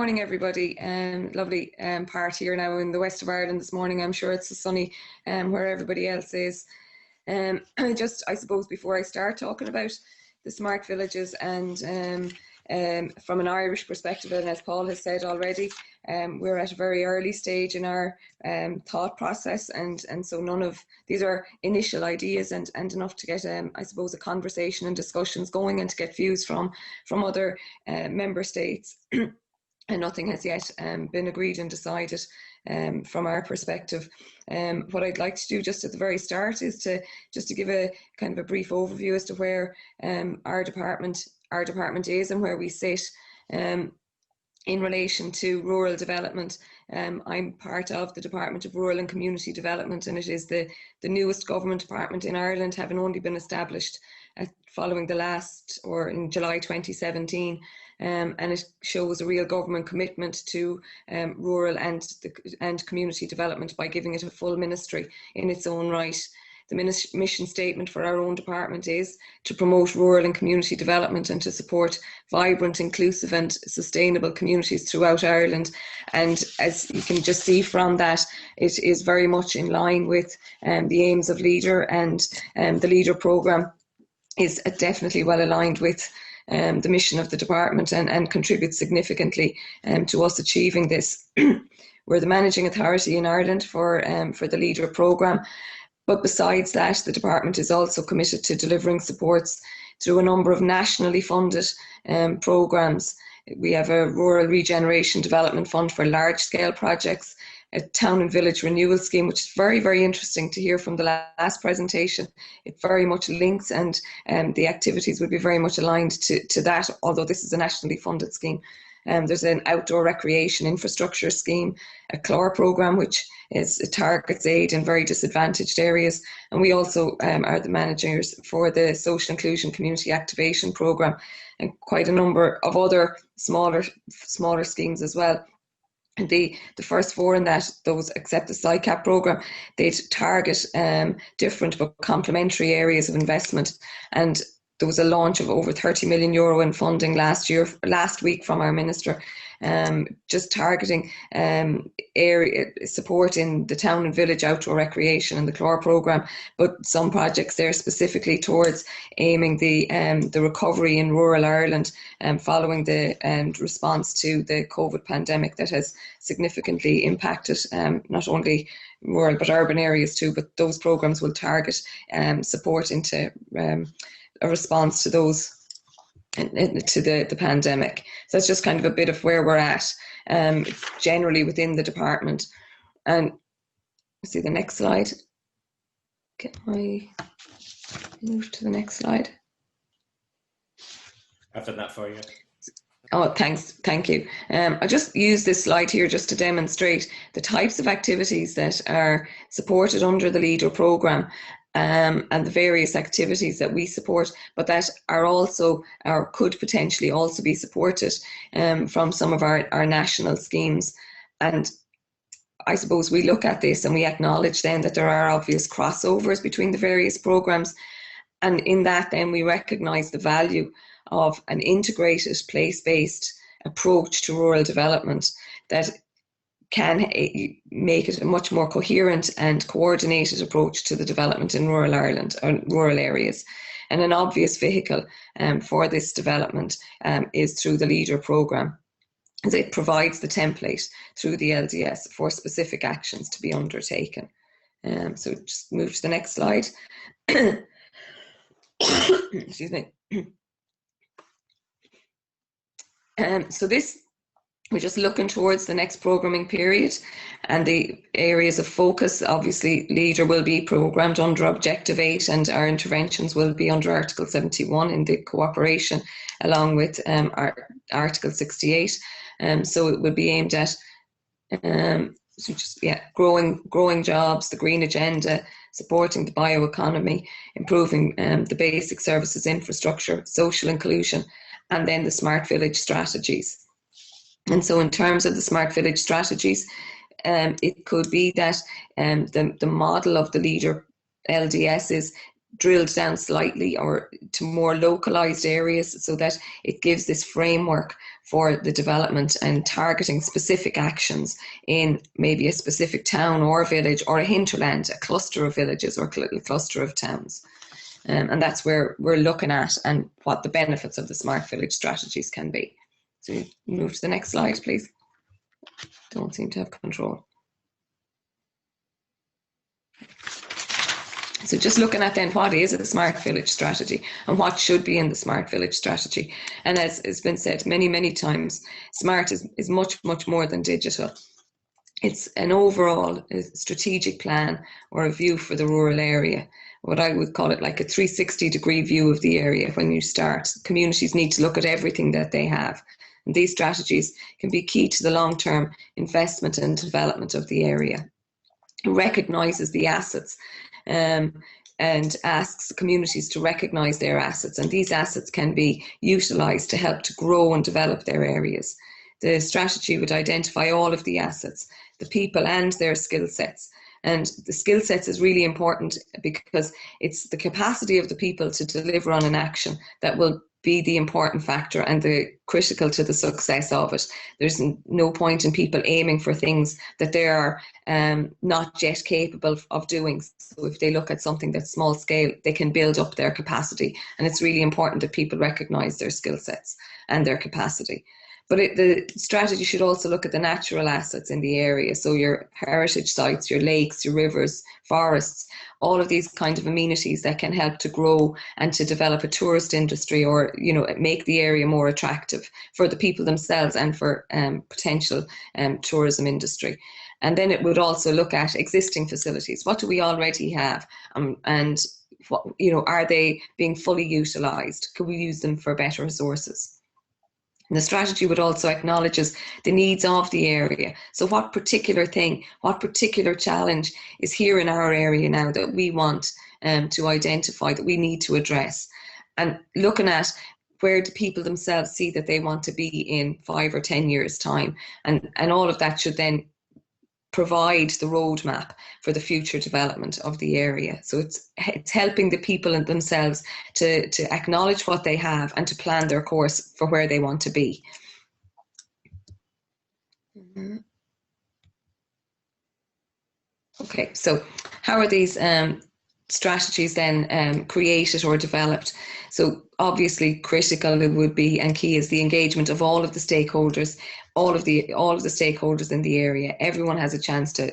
morning, everybody. Lovely part here now in the west of Ireland this morning. I'm sure it's sunny where everybody else is. I suppose before I start talking about the smart villages and from an Irish perspective, and as Paul has said already, we're at a very early stage in our thought process, and so none of these are initial ideas and enough to get I suppose a conversation and discussions going and to get views from other member states. And nothing has yet been agreed and decided from our perspective. What I'd like to do just at the very start is to give a kind of a brief overview as to where our department is and where we sit in relation to rural development. I'm part of the Department of Rural and Community Development, and it is the newest government department in Ireland, having only been established following in July 2017. And it shows a real government commitment to rural and community development by giving it a full ministry in its own right. The mission statement for our own department is to promote rural and community development and to support vibrant, inclusive and sustainable communities throughout Ireland. And as you can just see from that, it is very much in line with the aims of LEADER, and the LEADER programme is definitely well aligned with the mission of the department and contributes significantly to us achieving this. We're the managing authority in Ireland for the LEADER programme, but besides that, the department is also committed to delivering supports through a number of nationally funded programmes. We have a Rural Regeneration Development Fund for large-scale projects, a town and village renewal scheme, which is very, very interesting to hear from the last presentation. It very much links, and the activities would be very much aligned to that, although this is a nationally funded scheme. There's an outdoor recreation infrastructure scheme, a CLOR programme, which targets aid in very disadvantaged areas. And we also are the managers for the Social Inclusion Community Activation programme, and quite a number of other smaller schemes as well. And the first four in that, those except the SICAP programme, they'd target different but complementary areas of investment. And there was a launch of over €30 million in funding last week from our minister, just targeting area support in the town and village outdoor recreation and the CLOR programme, but some projects there specifically towards aiming the recovery in rural Ireland following the response to the COVID pandemic that has significantly impacted not only rural but urban areas too. But those programmes will target support into a response to those to the pandemic. So that's just kind of a bit of where we're at generally within the department. And see the next slide. Can I move to the next slide? I've done that for you. Oh, thanks. Thank you. I just use this slide here just to demonstrate the types of activities that are supported under the LEADER programme. And the various activities that we support, but that are also, or could potentially also be supported from some of our national schemes. And I suppose we look at this and we acknowledge then that there are obvious crossovers between the various programmes. And in that then we recognise the value of an integrated place-based approach to rural development that can make it a much more coherent and coordinated approach to the development in rural Ireland or rural areas. And an obvious vehicle for this development is through the LEADER programme, as it provides the template through the LDS for specific actions to be undertaken. So just move to the next slide. Excuse me. So this, we're just looking towards the next programming period and the areas of focus. Obviously, LEADER will be programmed under Objective 8 and our interventions will be under Article 71 in the cooperation, along with our Article 68. So it will be aimed at growing jobs, the green agenda, supporting the bioeconomy, improving the basic services infrastructure, social inclusion, and then the smart village strategies. And so in terms of the smart village strategies, it could be that the model of the LEADER LDS is drilled down slightly or to more localized areas, so that it gives this framework for the development and targeting specific actions in maybe a specific town or village, or a hinterland, a cluster of villages or a cluster of towns. And that's where we're looking at and what the benefits of the smart village strategies can be. So move to the next slide, please. Don't seem to have control. So just looking at then what is a smart village strategy and what should be in the smart village strategy. And as has been said many, many times, smart is much, much more than digital. It's an overall strategic plan or a view for the rural area. What I would call it like a 360-degree view of the area when you start. Communities need to look at everything that they have. And these strategies can be key to the long-term investment and development of the area. It recognises the assets and asks communities to recognise their assets, and these assets can be utilised to help to grow and develop their areas. The strategy would identify all of the assets, the people and their skill sets. And the skill sets is really important because it's the capacity of the people to deliver on an action that will be the important factor and the critical to the success of it. There's no point in people aiming for things that they are not yet capable of doing. So if they look at something that's small scale, they can build up their capacity. And it's really important that people recognise their skill sets and their capacity. But the strategy should also look at the natural assets in the area. So your heritage sites, your lakes, your rivers, forests, all of these kind of amenities that can help to grow and to develop a tourist industry, or, you know, make the area more attractive for the people themselves and for potential tourism industry. And then it would also look at existing facilities. What do we already have? And what, you know, are they being fully utilised? Could we use them for better resources? And the strategy would also acknowledge the needs of the area. So what particular thing, what particular challenge is here in our area now that we want to identify, that we need to address? And looking at where do people themselves see that they want to be in 5 or 10 years' time. And all of that should then provide the roadmap for the future development of the area. So it's helping the people and themselves to acknowledge what they have and to plan their course for where they want to be. Okay, so how are these strategies then created or developed? So obviously critical it would be, and key, is the engagement of all of the stakeholders, all of the stakeholders in the area. Everyone has a chance to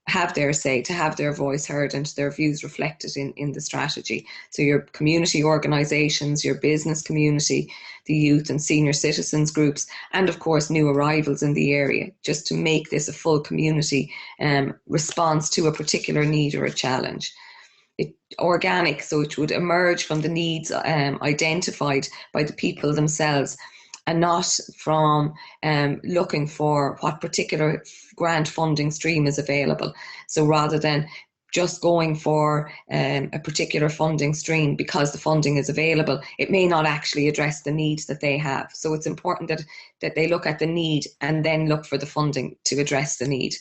have their voice heard and their views reflected in the strategy. So your community organisations, your business community, the youth and senior citizens groups, and of course new arrivals in the area, just to make this a full community response to a particular need or a challenge. Organic, so it would emerge from the needs identified by the people themselves, and not from looking for what particular grant funding stream is available. So rather than just going for a particular funding stream because the funding is available, it may not actually address the needs that they have. So it's important that they look at the need and then look for the funding to address the need.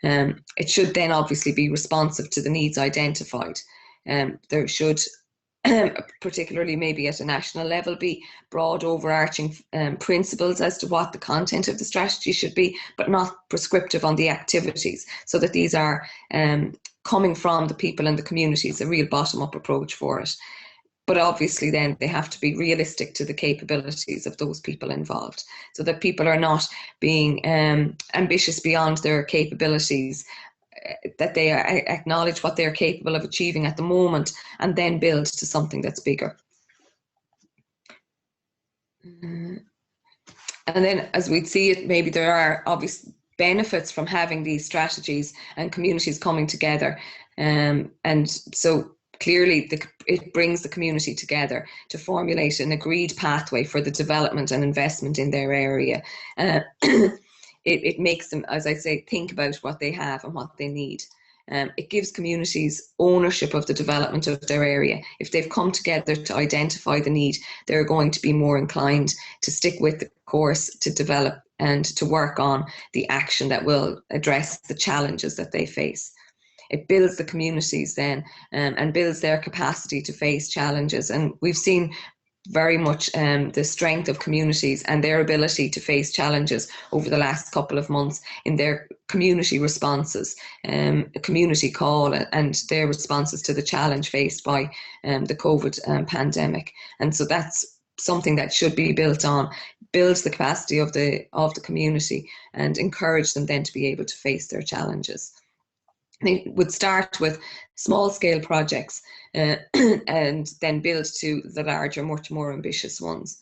It should then obviously be responsive to the needs identified. There should, particularly maybe at a national level, be broad overarching principles as to what the content of the strategy should be, but not prescriptive on the activities, so that these are coming from the people and the communities, a real bottom-up approach for it. But obviously then they have to be realistic to the capabilities of those people involved, so that people are not being ambitious beyond their capabilities, that they acknowledge what they're capable of achieving at the moment and then build to something that's bigger. And then as we'd see it, maybe there are obvious benefits from having these strategies and communities coming together. And so clearly it brings the community together to formulate an agreed pathway for the development and investment in their area. It makes them, as I say, think about what they have and what they need. It gives communities ownership of the development of their area. If they've come together to identify the need, they're going to be more inclined to stick with the course, to develop and to work on the action that will address the challenges that they face. it builds the communities then, and builds their capacity to face challenges. And we've seen very much the strength of communities and their ability to face challenges over the last couple of months in their community responses, a community call, and their responses to the challenge faced by the COVID pandemic. And so that's something that should be built on, builds the capacity of the community, and encourage them then to be able to face their challenges. They would start with small scale projects and then build to the larger, much more ambitious ones.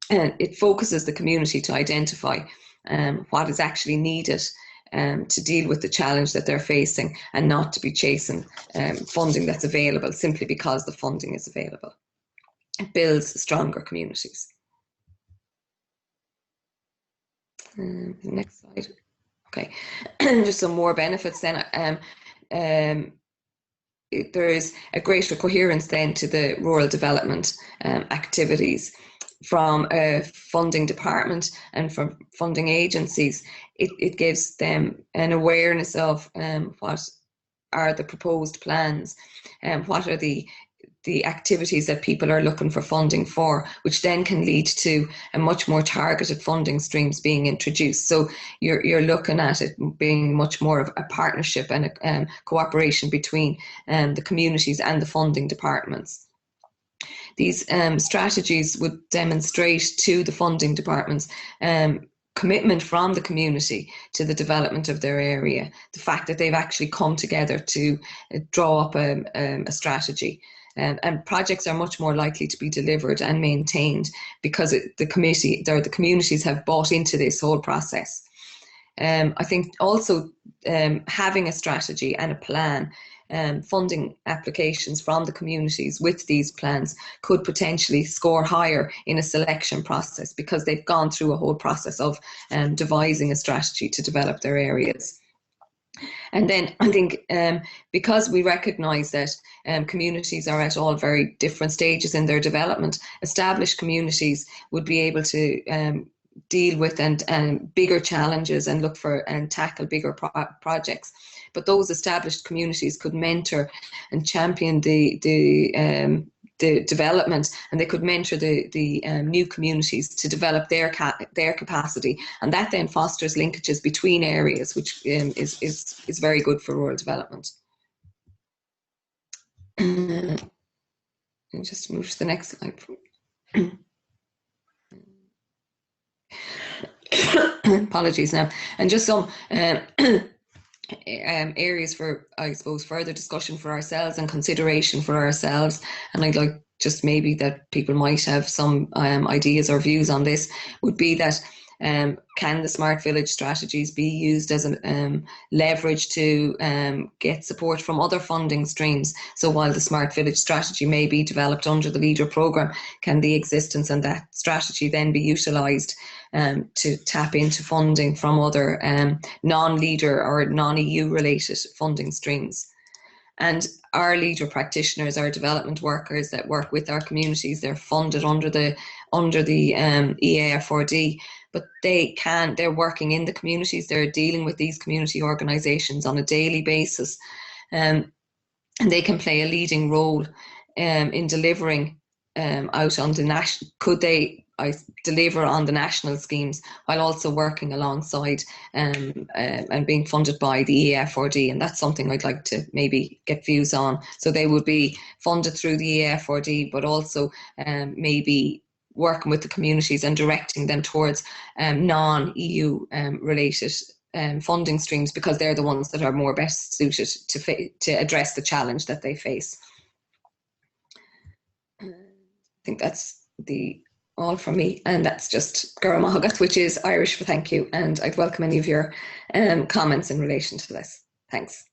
And it focuses the community to identify what is actually needed to deal with the challenge that they're facing, and not to be chasing funding that's available simply because the funding is available. It builds stronger communities. Next slide. Okay, just some more benefits then. There is a greater coherence then to the rural development activities from a funding department and from funding agencies. It gives them an awareness of what are the proposed plans, and what are the activities that people are looking for funding for, which then can lead to a much more targeted funding streams being introduced. So you're looking at it being much more of a partnership and a cooperation between the communities and the funding departments. These strategies would demonstrate to the funding departments commitment from the community to the development of their area, the fact that they've actually come together to draw up a strategy. And projects are much more likely to be delivered and maintained because the communities have bought into this whole process. I think also having a strategy and a plan, funding applications from the communities with these plans could potentially score higher in a selection process, because they've gone through a whole process of devising a strategy to develop their areas. And then I think because we recognise that communities are at all very different stages in their development, established communities would be able to deal with and bigger challenges and look for and tackle bigger projects. But those established communities could mentor and champion the development, and they could mentor the new communities to develop their capacity, and that then fosters linkages between areas, which is very good for rural development. And just move to the next slide. Apologies now, and just some areas for, I suppose, further discussion for ourselves and consideration for ourselves. And I'd like just maybe that people might have some ideas or views on this, would be that can the Smart Village strategies be used as a leverage to get support from other funding streams? So while the Smart Village strategy may be developed under the LEADER programme, can the existence and that strategy then be utilised to tap into funding from other non-LEADER or non-EU related funding streams? And our LEADER practitioners, our development workers that work with our communities, they're funded under the EAFRD, but they're working in the communities, they're dealing with these community organisations on a daily basis, and they can play a leading role in delivering out on the national. Could they deliver on the national schemes while also working alongside and being funded by the EAFRD? And that's something I'd like to maybe get views on. So they would be funded through the EAFRD, but also maybe working with the communities and directing them towards non-EU related funding streams, because they're the ones that are more best suited to address the challenge that they face. I think that's all from me, and that's just Gura Mahagat, which is Irish for thank you, and I'd welcome any of your comments in relation to this. Thanks.